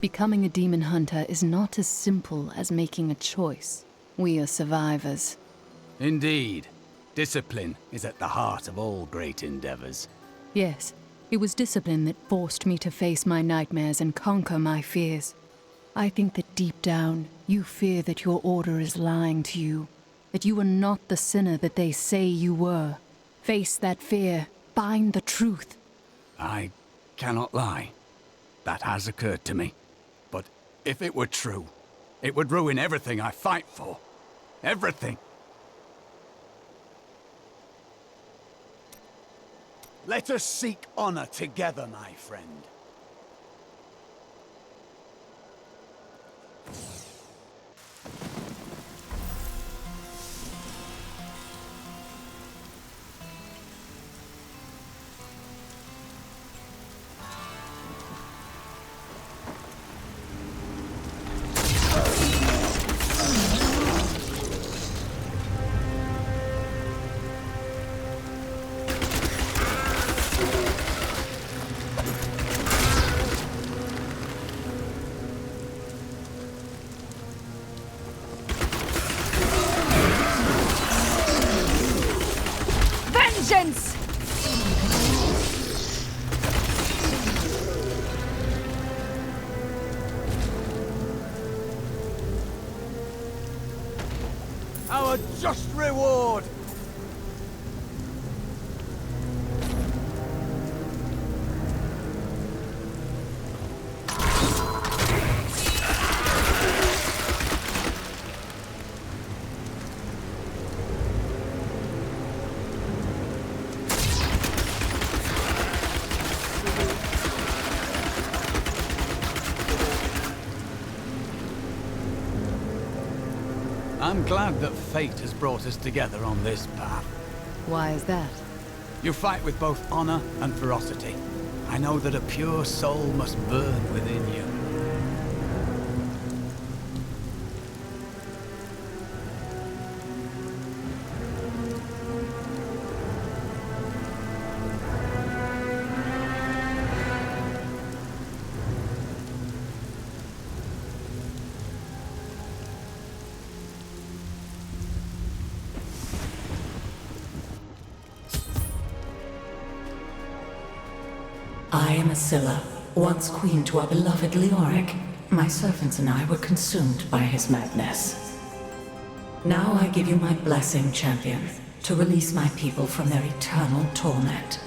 Becoming a demon hunter is not as simple as making a choice. We are survivors. Indeed. Discipline is at the heart of all great endeavors. Yes, it was discipline that forced me to face my nightmares and conquer my fears. I think that deep down, you fear that your order is lying to you, that you are not the sinner that they say you were. Face that fear, find the truth. I cannot lie. That has occurred to me. But if it were true, it would ruin everything I fight for. Everything. Let us seek honor together, my friend. Vengeance! Our just reward! I'm glad that fate has brought us together on this path. Why is that? You fight with both honor and ferocity. I know that a pure soul must burn within you. I am Asilla, once queen to our beloved Leoric. My servants and I were consumed by his madness. Now I give you my blessing, champion, to release my people from their eternal torment.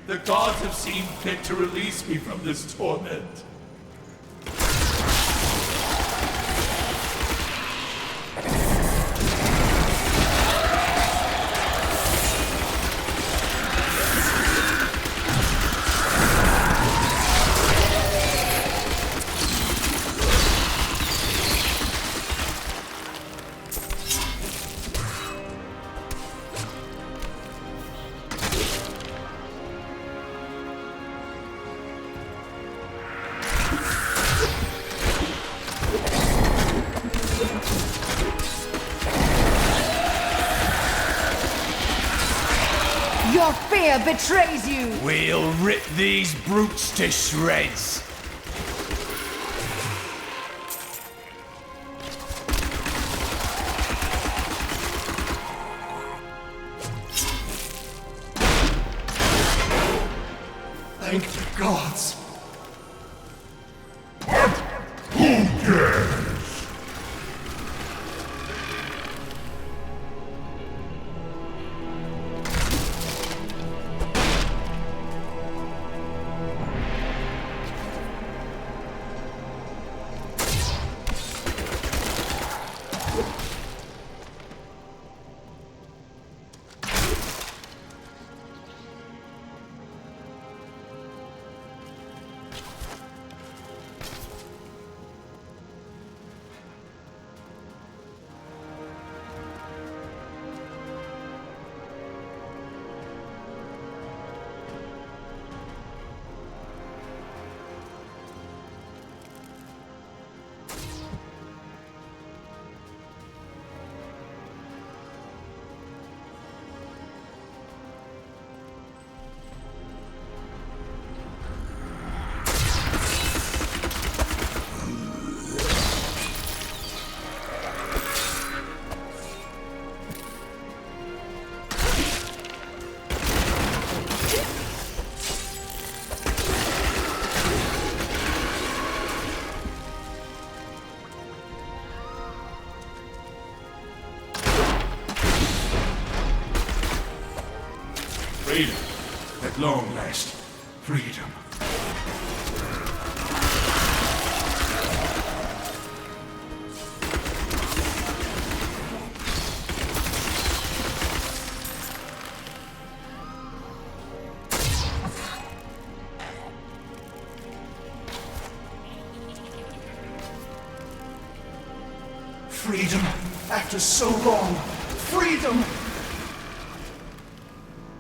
The gods have seen fit to release me from this torment. fear betrays you! We'll rip these brutes to shreds. Thank the gods. Who dares? Freedom. At long last. Freedom. Freedom. After so long. Freedom!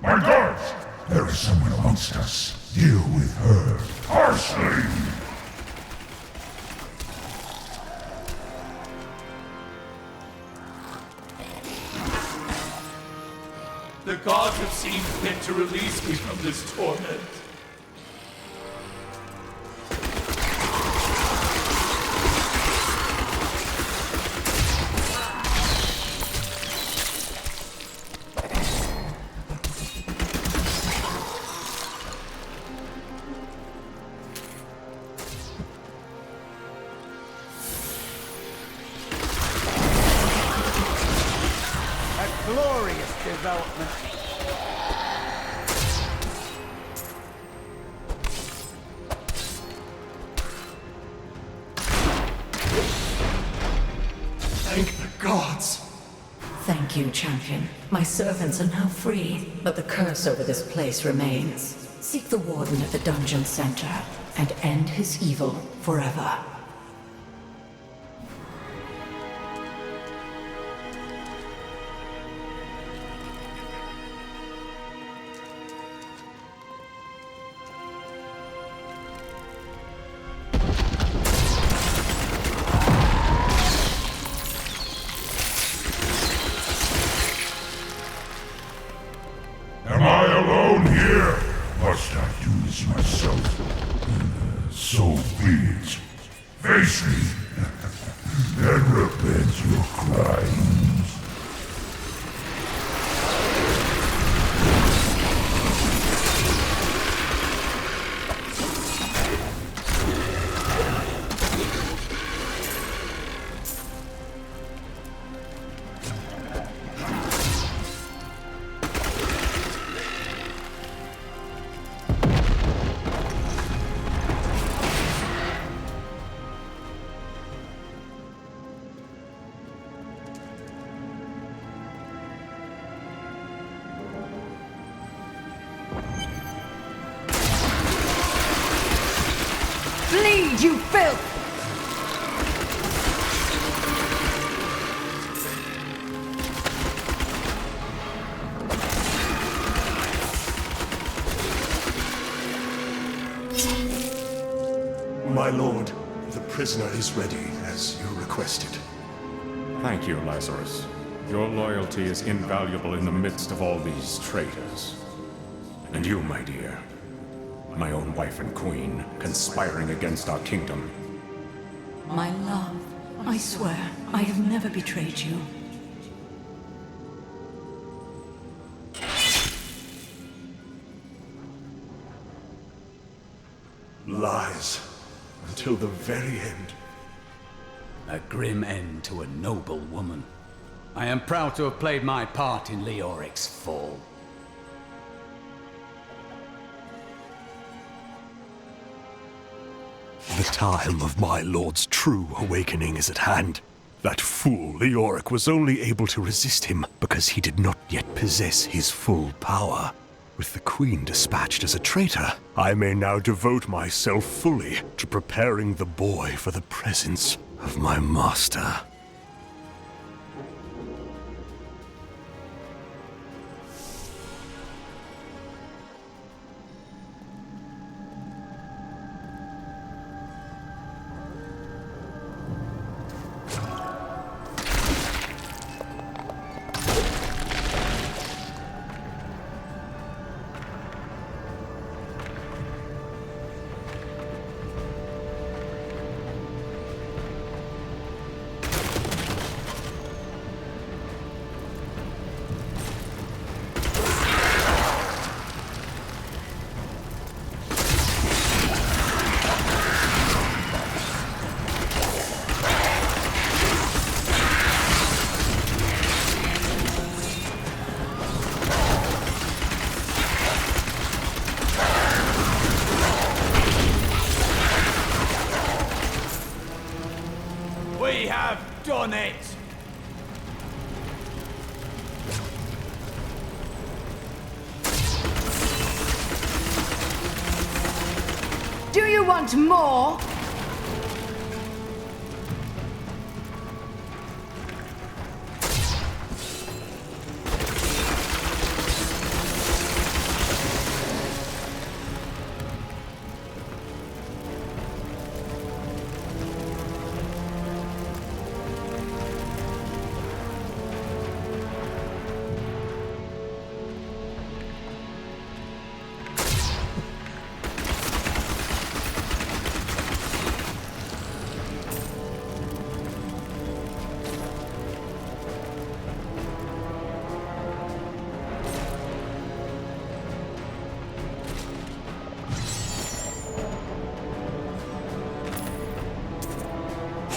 My guards! There is someone amongst us. Deal with her harshly. The gods have seen fit to release me from this torment. Glorious development. Thank the gods. Thank you, champion. My servants are now free, but the curse over this place remains. Seek the warden at the dungeon center and end his evil forever. Am I alone here? Must I do this myself? So be it. Face me and repent your crimes. Bleed, you filth! My lord, the prisoner is ready, as you requested. Thank you, Lazarus. Your loyalty is invaluable in the midst of all these traitors. And you, my dear, my own wife and queen, conspiring against our kingdom. My love, I swear, I have never betrayed you. Lies. Until the very end. A grim end to a noble woman. I am proud to have played my part in Leoric's fall. The time of my lord's true awakening is at hand. That fool Leoric was only able to resist him because he did not yet possess his full power. With the Queen dispatched as a traitor, I may now devote myself fully to preparing the boy for the presence of my master. We have done it! Do you want more?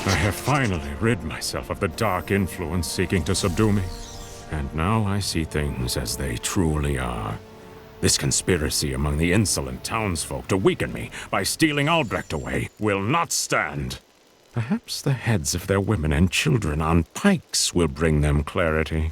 I have finally rid myself of the dark influence seeking to subdue me. And now I see things as they truly are. This conspiracy among the insolent townsfolk to weaken me by stealing Albrecht away will not stand. Perhaps the heads of their women and children on pikes will bring them clarity.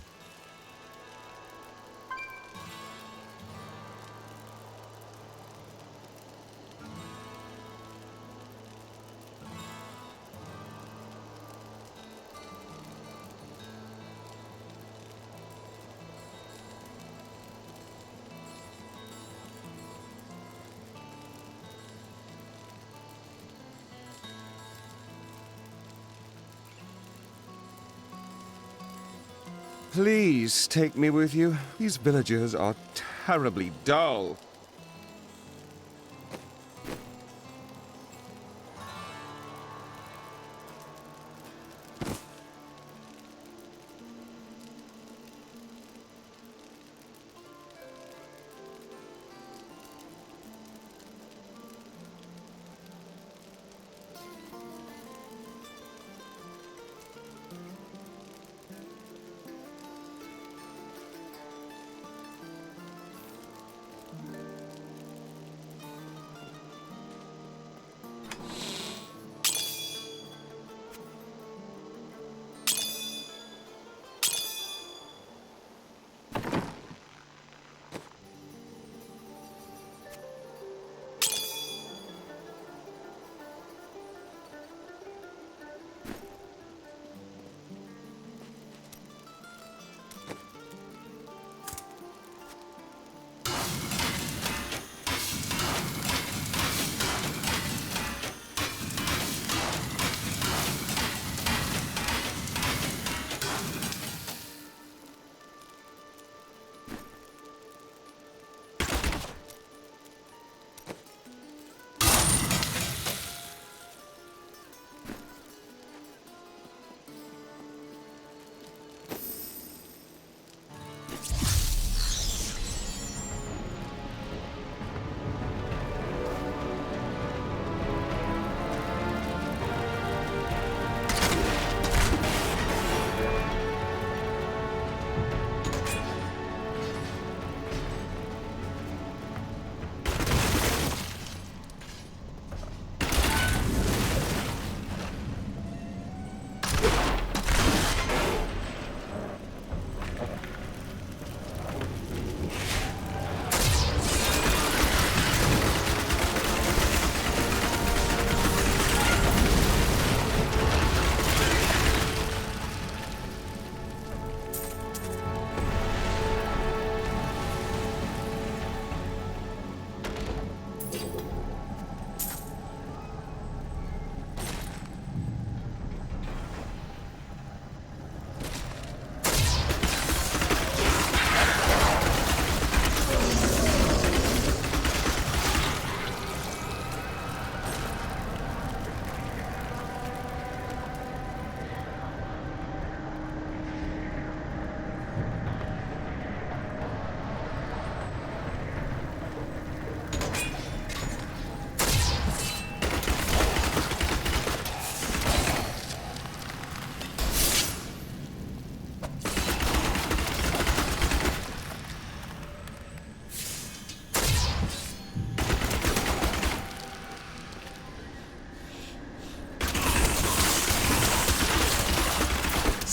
Please take me with you. These villagers are terribly dull.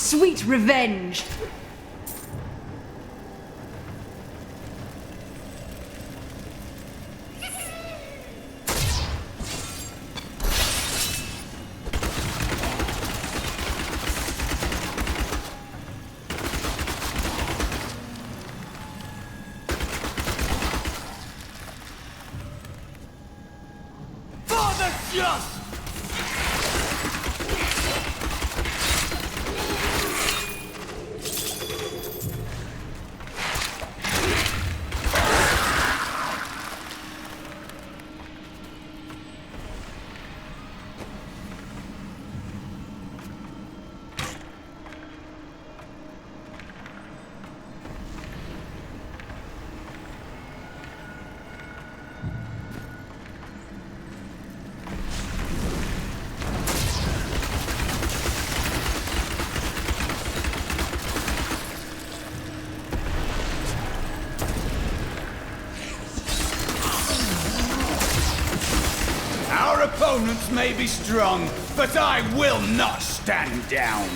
sweet revenge. Our opponents may be strong, but I will not stand down.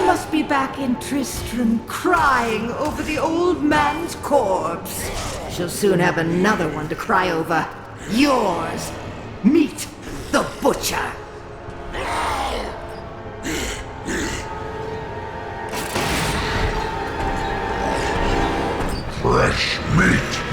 Must be back in Tristram crying over the old man's corpse. She'll soon have another one to cry over. Yours. Meet the butcher. Fresh meat.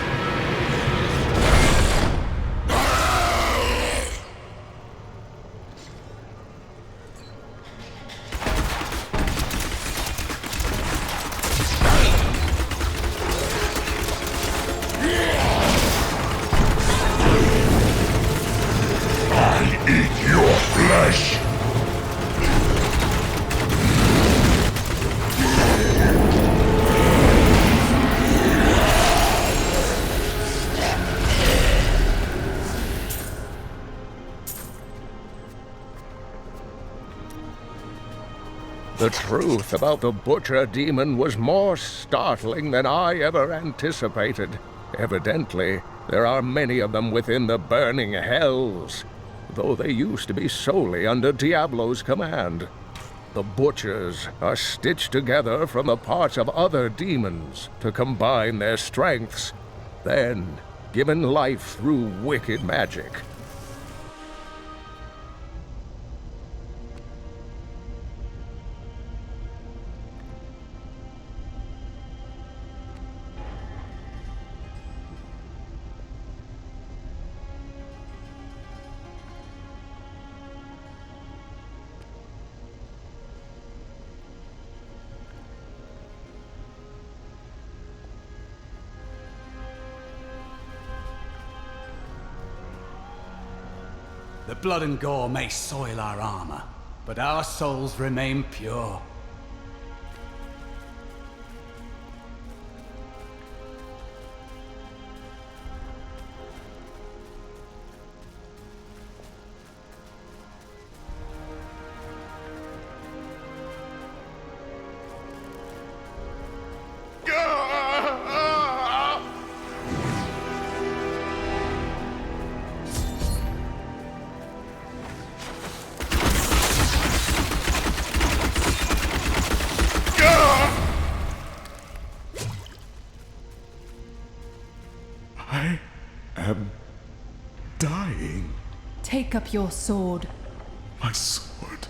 The truth about the Butcher Demon was more startling than I ever anticipated. Evidently, there are many of them within the burning hells, though they used to be solely under Diablo's command. The Butchers are stitched together from the parts of other demons to combine their strengths, then given life through wicked magic. The blood and gore may soil our armor, but our souls remain pure. I am dying. Take up your sword. My sword.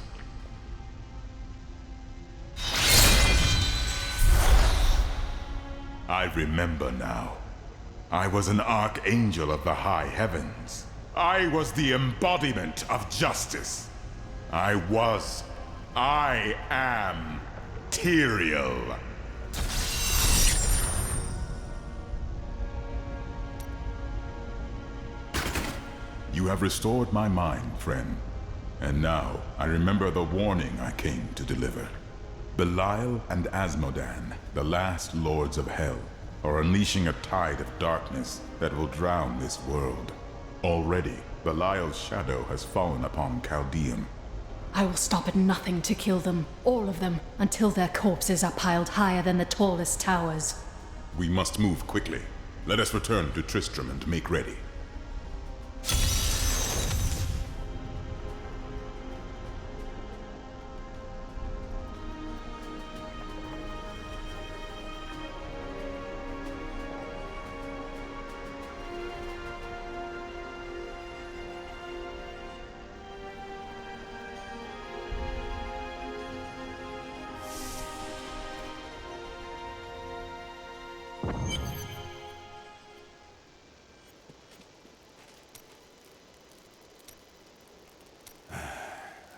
I remember now. I was an archangel of the high heavens. I was the embodiment of justice. I am Tyrael. You have restored my mind, friend. And now, I remember the warning I came to deliver. Belial and Asmodan, the last lords of Hell, are unleashing a tide of darkness that will drown this world. Already, Belial's shadow has fallen upon Chaldeum. I will stop at nothing to kill them, all of them, until their corpses are piled higher than the tallest towers. We must move quickly. Let us return to Tristram and make ready.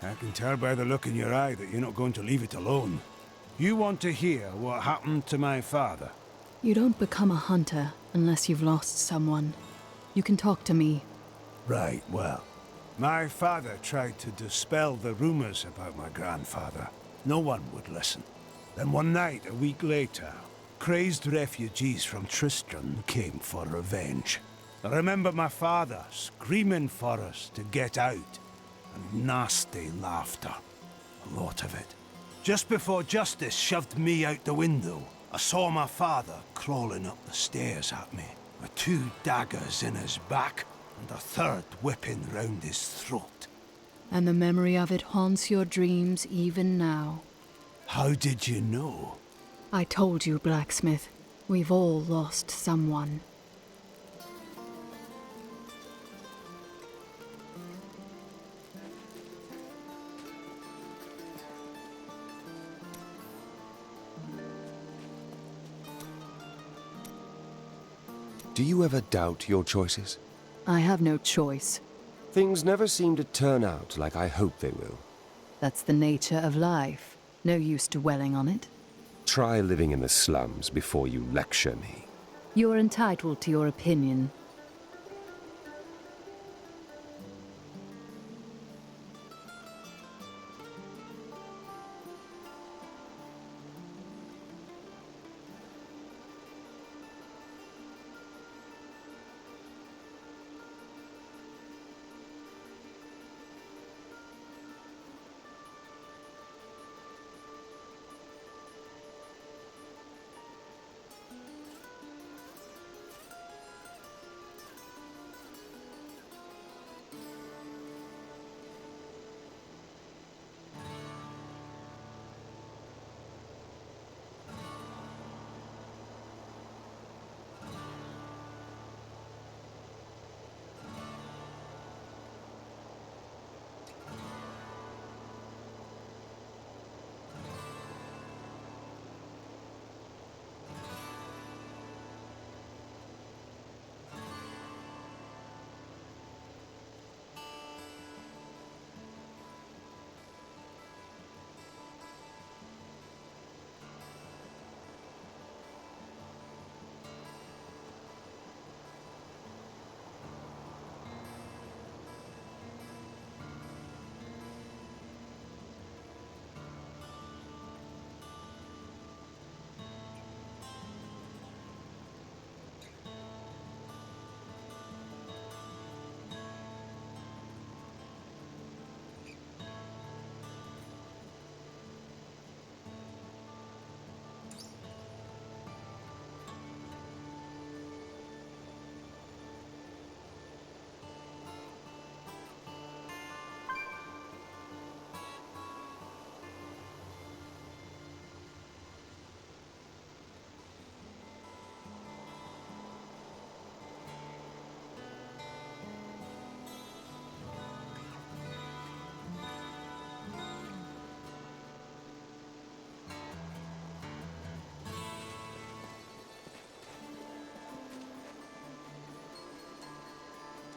I can tell by the look in your eye that you're not going to leave it alone. You want to hear what happened to my father? You don't become a hunter unless you've lost someone. You can talk to me. Right, well. My father tried to dispel the rumors about my grandfather. No one would listen. Then one night, a week later, crazed refugees from Tristram came for revenge. I remember my father screaming for us to get out. And nasty laughter. A lot of it. Just before Justice shoved me out the window, I saw my father crawling up the stairs at me, with 2 daggers in his back and a 3rd whipping round his throat. And the memory of it haunts your dreams even now. How did you know? I told you, Blacksmith. We've all lost someone. Do you ever doubt your choices? I have no choice. Things never seem to turn out like I hope they will. That's the nature of life. No use dwelling on it. Try living in the slums before you lecture me. You're entitled to your opinion.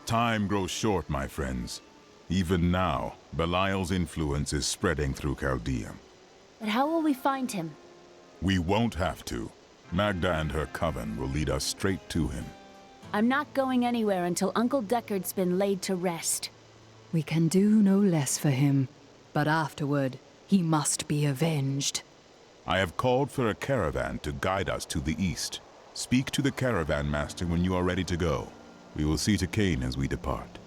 Time grows short, my friends. Even now, Belial's influence is spreading through Chaldeum. But how will we find him? We won't have to. Magda and her coven will lead us straight to him. I'm not going anywhere until Uncle Deckard's been laid to rest. We can do no less for him, but afterward, he must be avenged. I have called for a caravan to guide us to the east. Speak to the caravan master when you are ready to go. We will see to Cain as we depart.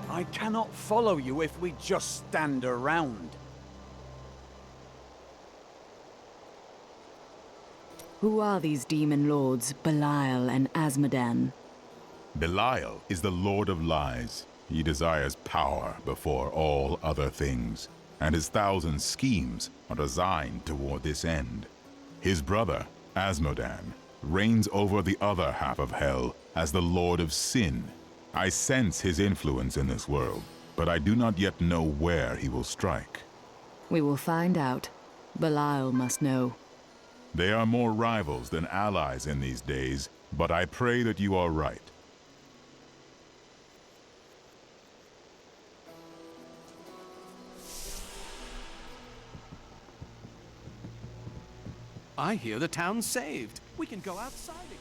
I cannot follow you if we just stand around. Who are these demon lords, Belial and Azmodan? Belial is the Lord of Lies. He desires power before all other things, and his thousand schemes are designed toward this end. His brother, Azmodan, reigns over the other half of Hell as the Lord of Sin. I sense his influence in this world, but I do not yet know where he will strike. We will find out. Belial must know. They are more rivals than allies in these days, but I pray that you are right. I hear the town's saved. We can go outside again.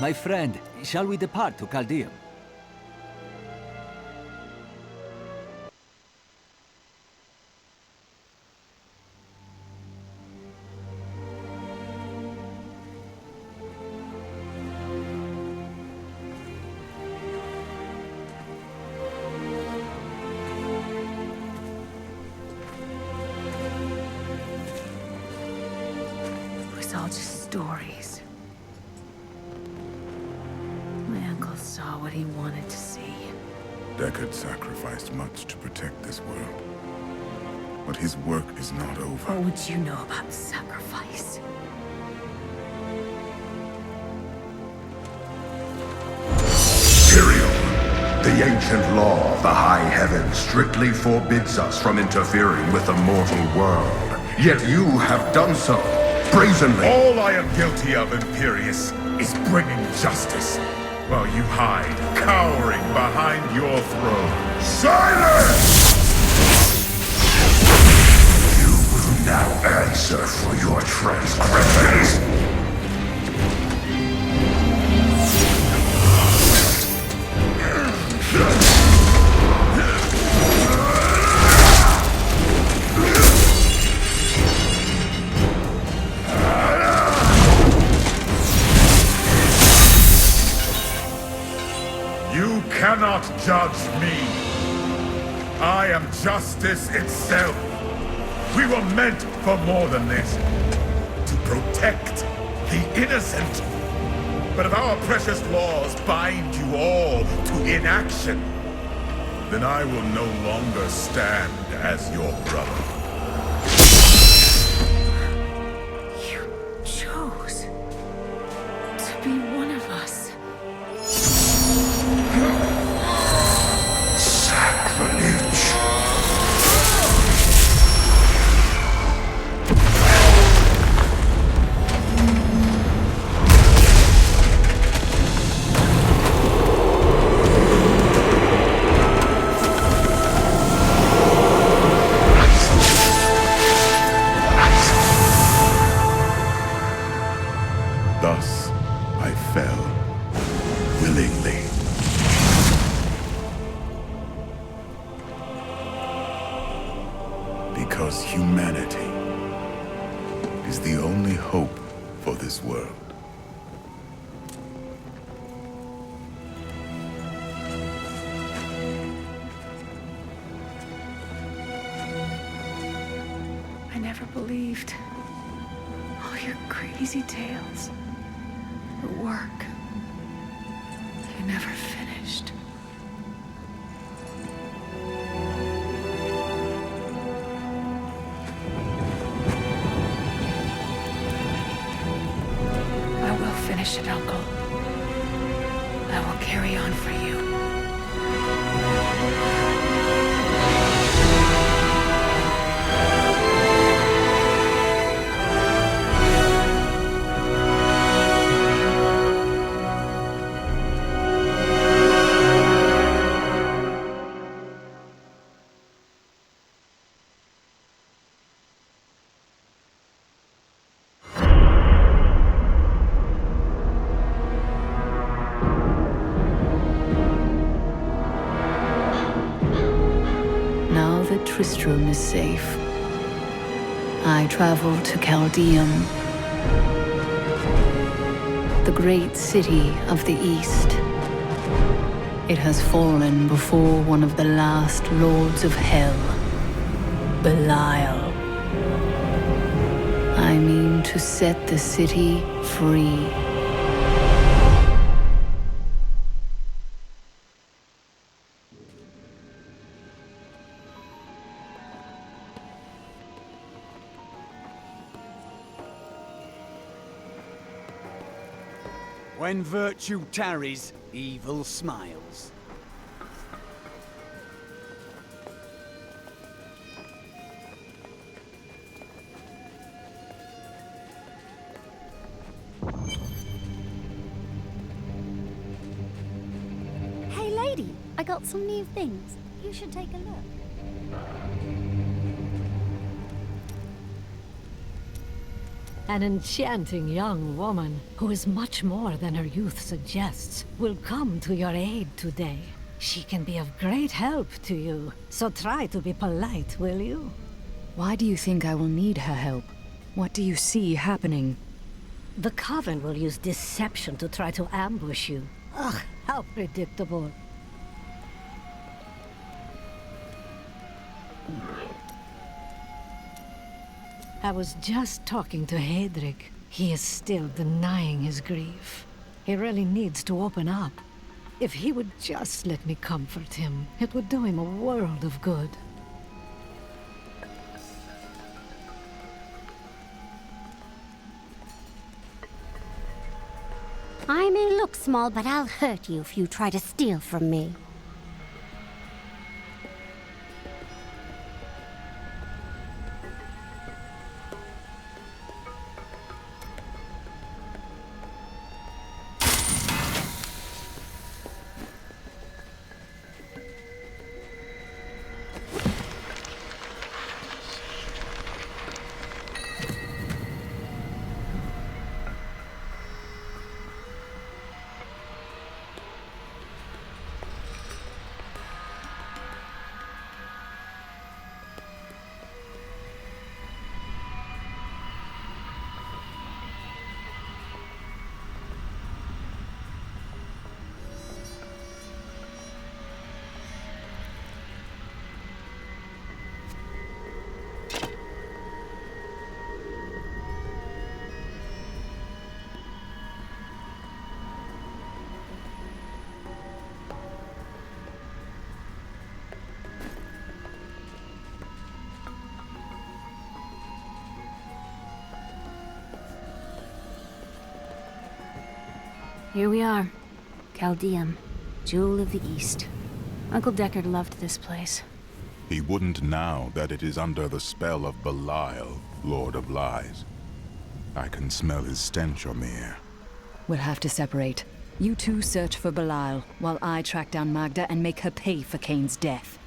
My friend, shall we depart to Caldeum? It was all just stories. My uncle saw what he wanted to see. Deckard sacrificed much to protect this world. But his work is not over. What would you know about sacrifice? Tyrael, the ancient law of the high heavens strictly forbids us from interfering with the mortal world. Yet you have done so, brazenly. All I am guilty of, Imperius, is bringing justice, while you hide, cowering behind your throne. Silence! You will now answer for your transgressions. cannot judge me. I am justice itself. We were meant for more than this. To protect the innocent. But if our precious laws bind you all to inaction, then I will no longer stand as your brother. You chose to be one of us. Sacrilege. Thus, I fell, willingly. Because humanity is the only hope for this world. I never believed all your crazy tales. Your work. You never finished. I will finish it, Uncle. I will carry on for you. Now that Tristram is safe, I travel to Chaldeum, the great city of the East. It has fallen before one of the last lords of Hell, Belial. I mean to set the city free. When virtue tarries, evil smiles. Hey lady, I got some new things. You should take a look. An enchanting young woman, who is much more than her youth suggests, will come to your aid today. She can be of great help to you, so try to be polite, will you? Why do you think I will need her help? What do you see happening? The Coven will use deception to try to ambush you. Ugh, how predictable. I was just talking to Hedrick. He is still denying his grief. He really needs to open up. If he would just let me comfort him, it would do him a world of good. I may look small, but I'll hurt you if you try to steal from me. Here we are. Caldeum, Jewel of the East. Uncle Deckard loved this place. He wouldn't now that it is under the spell of Belial, Lord of Lies. I can smell his stench on the air. We'll have to separate. You two search for Belial, while I track down Magda and make her pay for Kane's death.